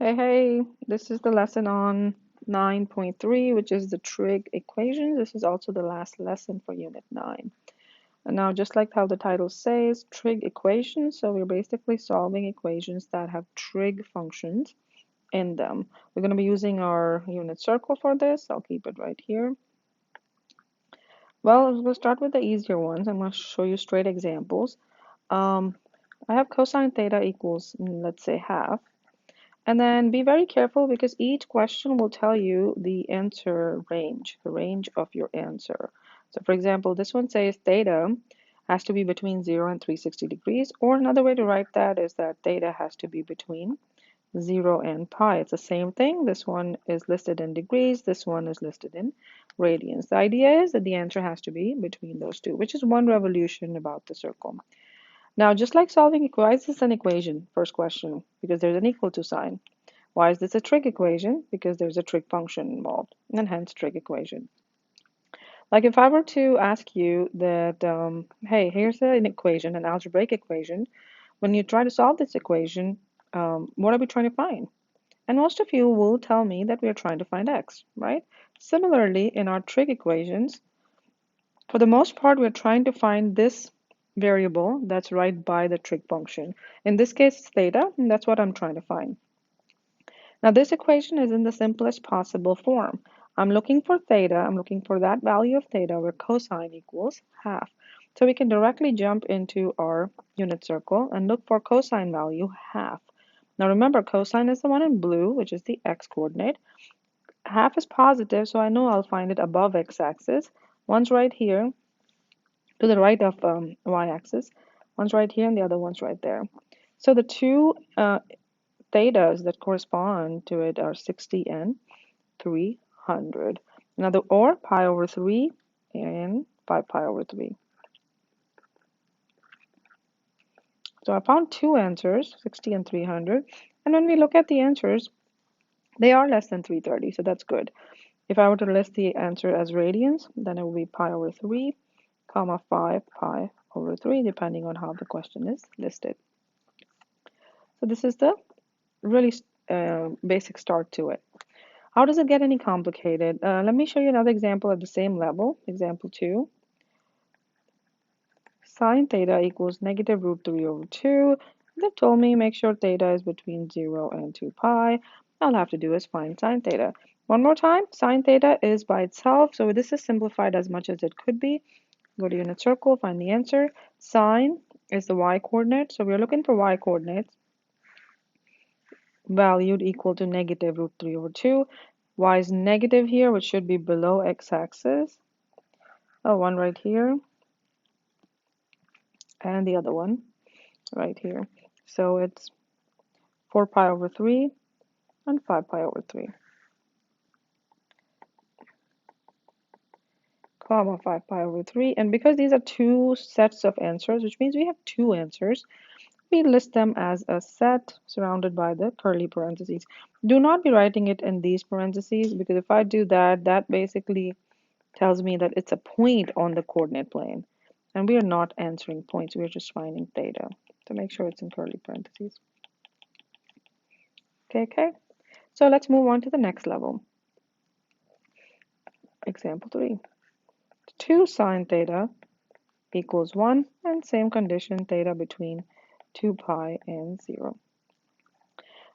Hey, this is the lesson on 9.3, which is the trig equation. This is also the last lesson for Unit 9. And now, just like how the title says, trig equations, so we're basically solving equations that have trig functions in them. We're going to be using our unit circle for this. I'll keep it right here. Well, we'll start with the easier ones. I'm going to show you straight examples. I have cosine theta equals, let's say, half. And then be very careful because each question will tell you the answer range, the range of your answer. So for example, this one says theta has to be between 0 and 360 degrees, or another way to write that is that theta has to be between 0 and pi. It's the same thing. This one is listed in degrees, this one is listed in radians. The idea is that the answer has to be between those two, which is one revolution about the circle. Now, just like solving why is this an equation? First question, because there's an equal to sign. Why is this a trig equation? Because there's a trig function involved, and hence trig equation. Like if I were to ask you that, hey, here's an equation, an algebraic equation. When you try to solve this equation, what are we trying to find? And most of you will tell me that we are trying to find x, right? Similarly, in our trig equations, for the most part, we're trying to find this variable that's right by the trig function. In this case, it's theta, and that's what I'm trying to find. Now this equation is in the simplest possible form. I'm looking for theta, I'm looking for that value of theta where cosine equals half. So we can directly jump into our unit circle and look for cosine value half. Now remember, cosine is the one in blue, which is the x-coordinate. Half is positive, so I know I'll find it above x-axis. One's right here, to the right of y-axis. One's right here and the other one's right there. So the two thetas that correspond to it are 60 and 300. Another or pi over 3 and 5 pi over 3. So I found two answers, 60 and 300. And when we look at the answers, they are less than 330, so that's good. If I were to list the answer as radians, then it would be pi over 3, comma 5 pi over 3, depending on how the question is listed. So this is the really basic start to it. How does it get any complicated? Let me show you another example at the same level. Example 2. Sine theta equals negative root 3 over 2. They've told me make sure theta is between 0 and 2 pi. All I have to do is find sine theta. One more time, sine theta is by itself, so this is simplified as much as it could be. Go to unit circle, find the answer. Sine is the y-coordinate, so we're looking for y-coordinates valued equal to negative root 3 over 2. Y is negative here, which should be below x-axis. Oh, one right here, and the other one right here. So it's 4 pi over 3 and 5 pi over 3, comma 5 pi over 3. And because these are two sets of answers, which means we have two answers, we list them as a set surrounded by the curly parentheses. Do not be writing it in these parentheses, because if I do that, that basically tells me that it's a point on the coordinate plane. And we are not answering points, we are just finding theta. So make sure it's in curly parentheses. Okay. So let's move on to the next level. Example 3. 2 sine theta equals 1, and same condition, theta between 2 pi and 0.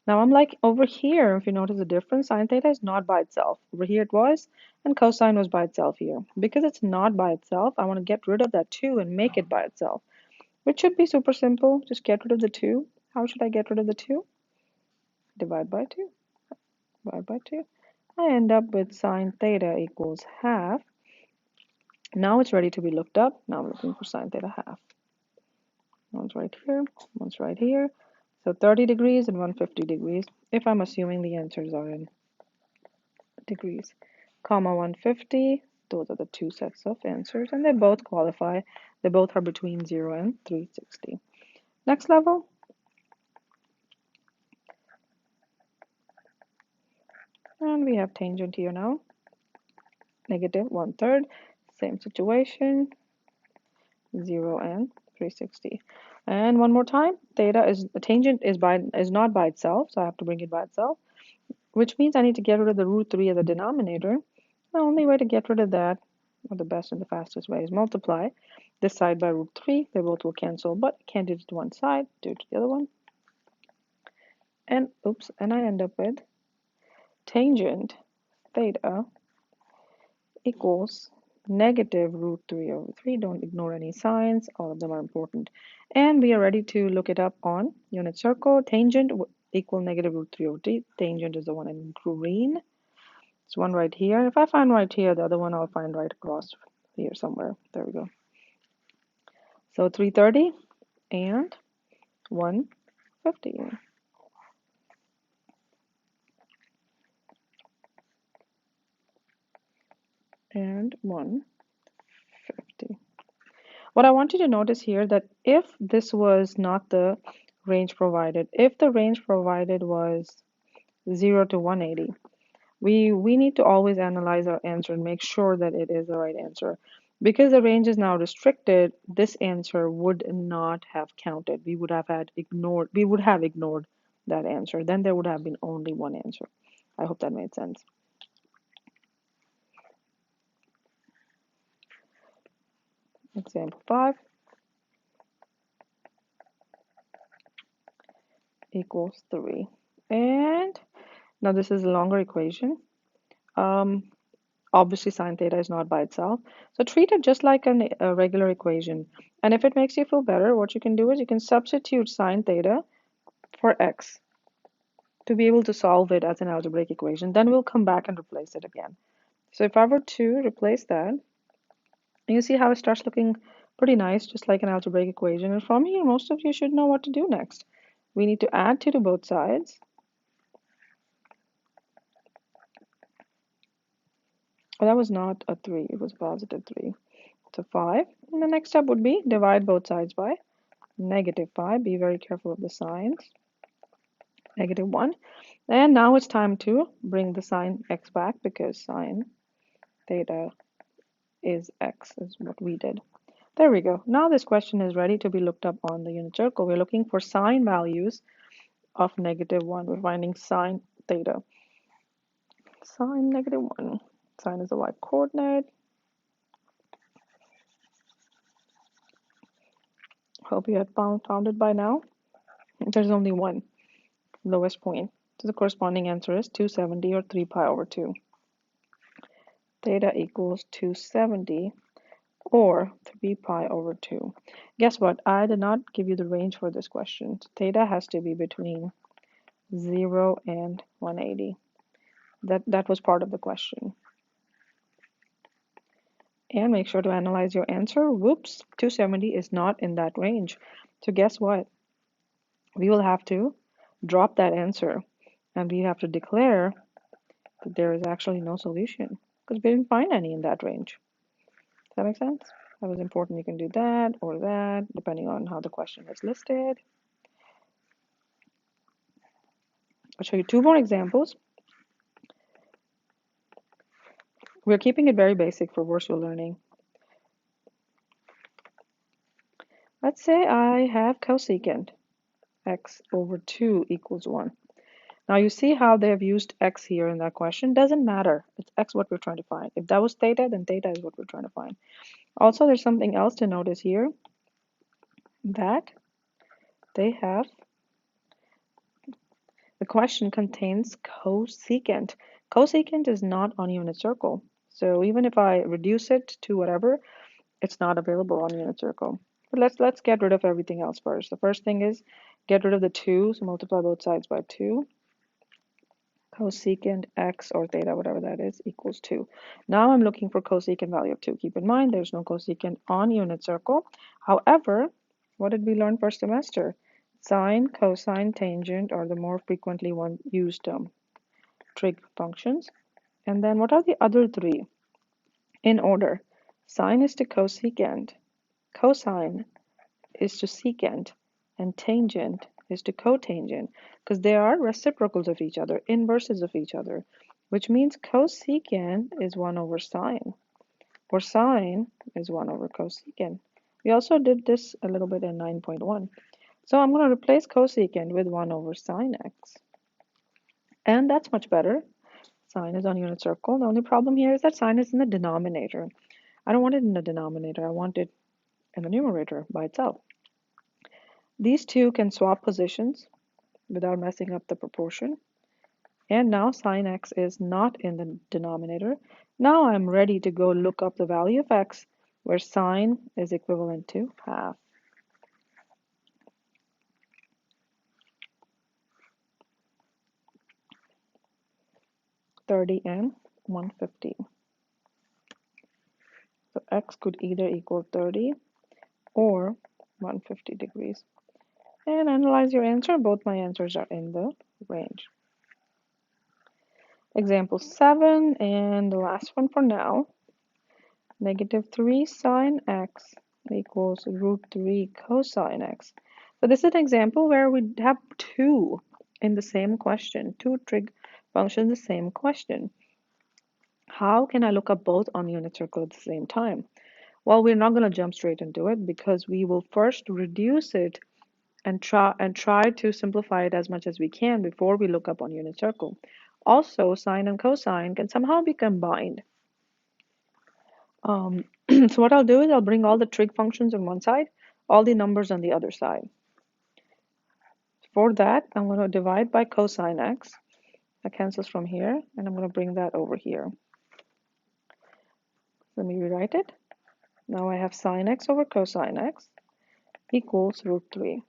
Now I'm like over here, if you notice the difference, sine theta is not by itself. Over here it was, and cosine was by itself here. Because it's not by itself, I want to get rid of that 2 and make it by itself, which should be super simple. Just get rid of the 2. How should I get rid of the 2? Divide by 2. Divide by 2. I end up with sine theta equals half. Now it's ready to be looked up. Now I'm looking for sine theta half. One's right here, one's right here. So 30 degrees and 150 degrees, if I'm assuming the answers are in degrees. Comma 150, those are the two sets of answers, and they both qualify. They both are between 0 and 360. Next level. And we have tangent here now. Negative 1/3, same situation, 0 and 360. And one more time, theta is the tangent is not by itself, so I have to bring it by itself, which means I need to get rid of the root 3 as the denominator. The only way to get rid of that, or the best and the fastest way, is multiply this side by root 3. They both will cancel, but I can't do it to one side, do it to the other one. And oops, and I end up with tangent theta equals negative root 3 over 3. Don't ignore any signs. All of them are important. And we are ready to look it up on unit circle. Tangent equal negative root 3 over 3. Tangent is the one in green. There's one right here. If I find right here, the other one I'll find right across here somewhere. There we go. So 330 and 150. And 150. What I want you to notice here that if this was not the range provided, if the range provided was 0 to 180, we need to always analyze our answer and make sure that it is the right answer. Because the range is now restricted, this answer would not have counted. We would have ignored that answer. Then there would have been only one answer. I hope that made sense. Example 5 equals 3. And now this is a longer equation. Obviously, sine theta is not by itself. So treat it just like a regular equation. And if it makes you feel better, what you can do is you can substitute sine theta for x to be able to solve it as an algebraic equation. Then we'll come back and replace it again. So if I were to replace that, you see how it starts looking pretty nice, just like an algebraic equation. And from here, most of you should know what to do next. We need to add 2 to both sides. Oh, that was not a 3, it was positive 3. So 5. And the next step would be divide both sides by negative 5. Be very careful of the signs. Negative 1. And now it's time to bring the sine x back because sine theta is x, is what we did. There we go. Now this question is ready to be looked up on the unit circle. We're looking for sine values of negative 1. We're finding sine theta. Sine negative 1. Sine is the y coordinate. Hope you had found it by now. There's only one lowest point. So the corresponding answer is 270 or 3 pi over 2. Theta equals 270 or 3 pi over 2. Guess what? I did not give you the range for this question. Theta has to be between 0 and 180. That was part of the question. And make sure to analyze your answer. Whoops, 270 is not in that range. So guess what? We will have to drop that answer and we have to declare that there is actually no solution because we didn't find any in that range. Does that make sense? That was important. You can do that or that depending on how the question is listed. I'll show you 2 more examples. We're keeping it very basic for virtual learning. Let's say I have cosecant x over 2 equals 1. Now you see how they have used x here in that question. Doesn't matter. It's x what we're trying to find. If that was theta, then theta is what we're trying to find. Also, there's something else to notice here, that they have, the question contains cosecant. Cosecant is not on unit circle. So even if I reduce it to whatever, it's not available on unit circle. But let's get rid of everything else first. The first thing is get rid of the 2, so multiply both sides by 2. Cosecant x or theta, whatever that is, equals 2. Now I'm looking for cosecant value of 2. Keep in mind there's no cosecant on unit circle. However, what did we learn first semester? Sine, cosine, tangent are the more frequently used trig functions. And then what are the other 3? In order. Sine is to cosecant, cosine is to secant, and tangent is to cotangent, because they are reciprocals of each other, inverses of each other, which means cosecant is 1 over sine, or sine is 1 over cosecant. We also did this a little bit in 9.1. So I'm going to replace cosecant with 1 over sine x. And that's much better. Sine is on unit circle. The only problem here is that sine is in the denominator. I don't want it in the denominator. I want it in the numerator by itself. These two can swap positions without messing up the proportion. And now sine x is not in the denominator. Now I'm ready to go look up the value of x where sine is equivalent to half. $30 and $150. So x could either equal 30 or 150 degrees. And analyze your answer. Both my answers are in the range. Example 7 and the last one for now. -3 sine x equals √3 cosine x. So this is an example where we have two in the same question, two trig functions, the same question. How can I look up both on the unit circle at the same time? Well, we're not going to jump straight into it because we will first reduce it and try to simplify it as much as we can before we look up on unit circle. Also, sine and cosine can somehow be combined. So what I'll do is I'll bring all the trig functions on one side, all the numbers on the other side. For that, I'm going to divide by cosine x. That cancels from here, and I'm going to bring that over here. Let me rewrite it. Now I have sine x over cosine x equals √3.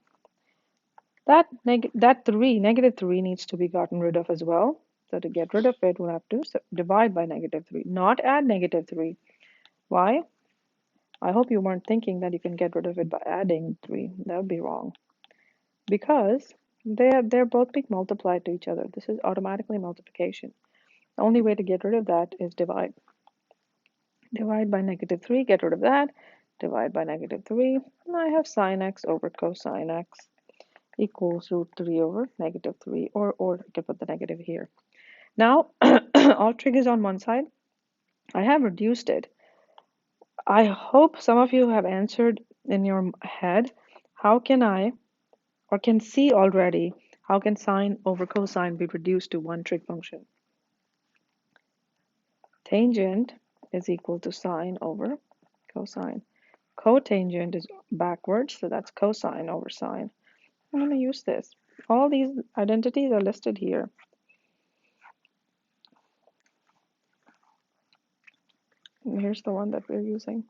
That -3 needs to be gotten rid of as well. So to get rid of it, we'll have to divide by -3, not add -3. Why? I hope you weren't thinking that you can get rid of it by adding 3. That would be wrong. Because they're both being multiplied to each other. This is automatically multiplication. The only way to get rid of that is divide. Divide by -3, get rid of that. Divide by -3, and I have sine x over cosine x equals √3 over -3, or I can put the negative here. Now, all trig is on one side. I have reduced it. I hope some of you have answered in your head, how can I, or can see already, how can sine over cosine be reduced to one trig function? Tangent is equal to sine over cosine. Cotangent is backwards, so that's cosine over sine. I'm going to use this. All these identities are listed here. And here's the one that we're using.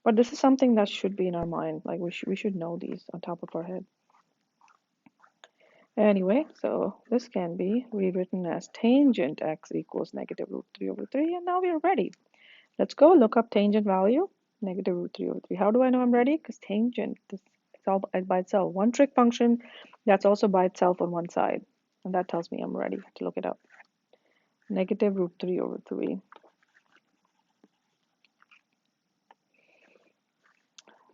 But this is something that should be in our mind. Like we should know these on top of our head. Anyway, so this can be rewritten as tangent x equals -√3 over 3, and now we are ready. Let's go look up tangent value, -√3 over 3. How do I know I'm ready? Because tangent, this is all by itself. One trig function that's also by itself on one side. And that tells me I'm ready to look it up. -√3 over 3.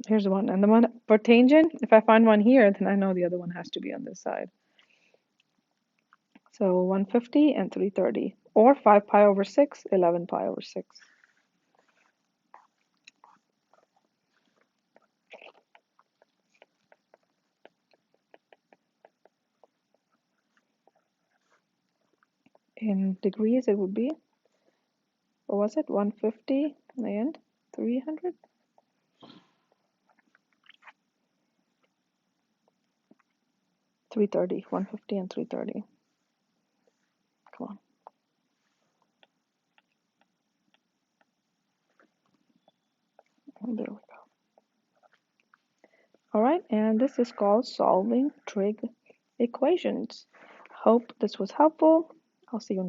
Here's one. And the one for tangent, if I find one here, then I know the other one has to be on this side. So 150 and 330. Or 5 pi over 6, 11 pi over 6. In degrees, it would be, what was it? 150 and 300? $330, 150 and 330. Come on. And there we go. All right, and this is called solving trig equations. Hope this was helpful. I'll see you in